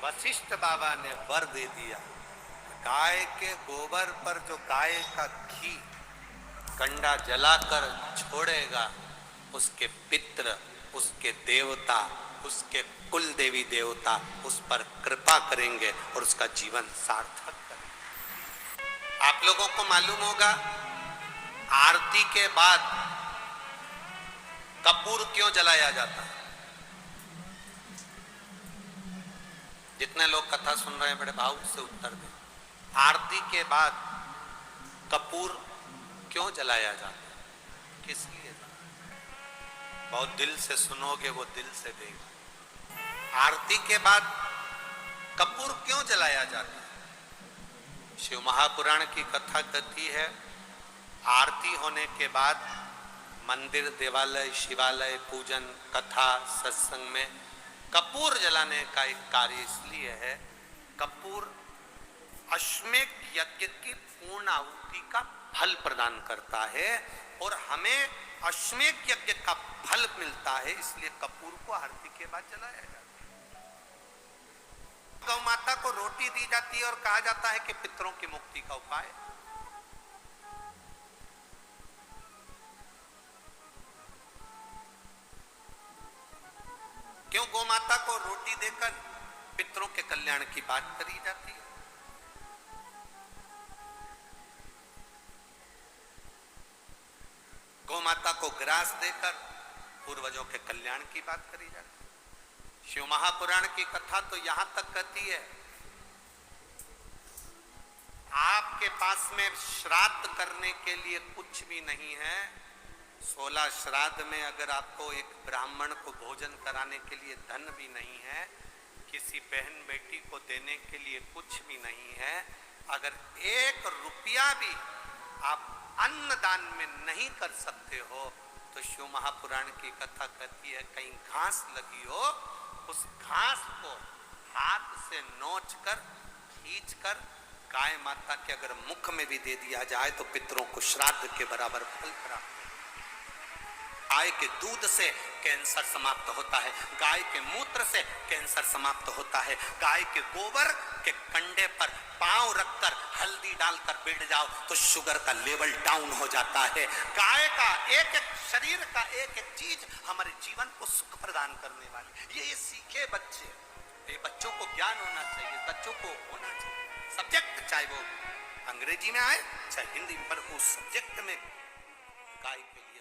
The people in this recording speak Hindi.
वशिष्ठ बाबा ने वर दे दिया, गाय के गोबर पर जो गाय का घी कंडा जलाकर छोड़ेगा, उसके पितृ, उसके देवता, उसके कुल देवी देवता उस पर कृपा करेंगे और उसका जीवन सार्थक करेंगे। आप लोगों को मालूम होगा, आरती के बाद कपूर क्यों जलाया जाता है? जितने लोग कथा सुन रहे हैं बड़े भाव से उत्तर दें। आरती के बाद कपूर क्यों जलाया जाता है? किस लिए? बहुत दिल से सुनोगे वो दिल से देगा। आरती के बाद कपूर क्यों जलाया जाता है? शिव महापुराण की कथा कहती है, आरती होने के बाद मंदिर, देवालय, शिवालय, पूजन, कथा, सत्संग में कपूर जलाने का एक कार्य इसलिए है, कपूर अश्वमेध यज्ञ की पूर्ण आहुति का फल प्रदान करता है और हमें अश्वमेध यज्ञ का फल मिलता है, इसलिए कपूर को आरती के बाद जलाया जाता है। गौ माता को रोटी दी जाती है और कहा जाता है कि पितरों की मुक्ति का उपाय। क्यों गौ माता को रोटी देकर पितरों के कल्याण की बात करी जाती है? गौ माता को ग्रास देकर पूर्वजों के कल्याण की बात करी जाती है। शिव महापुराण की कथा तो यहां तक कहती है, आपके पास में श्राद्ध करने के लिए कुछ भी नहीं है, 16 श्राद्ध में अगर आपको एक ब्राह्मण को भोजन कराने के लिए धन भी नहीं है, किसी बहन बेटी को देने के लिए कुछ भी नहीं है, अगर 1 रुपया भी आप अन्नदान में नहीं कर सकते हो, तो शिव महापुराण की कथा कहती है, कहीं घास लगी हो, उस घास को हाथ से नोच कर, खींच कर गाय माता के अगर मुख में भी दे दिया जाए तो पितरों को श्राद्ध के बराबर फल प्राप्त। गाय के दूध से कैंसर समाप्त होता है, गाय के मूत्र से कैंसर समाप्त होता है, गाय के गोबर के कंडे पर पांव रखकर हल्दी डालकर बैठ जाओ तो शुगर का लेवल डाउन हो जाता है। गाय का एक एक शरीर का एक एक चीज हमारे जीवन को सुख प्रदान करने वाली, ये सीखे बच्चे, ये बच्चों को ज्ञान होना चाहिए, बच्चों को होना चाहिए सब्जेक्ट, चाहे वो अंग्रेजी में आए चाहे हिंदी में, पर उस सब्जेक्ट में गाय के लिए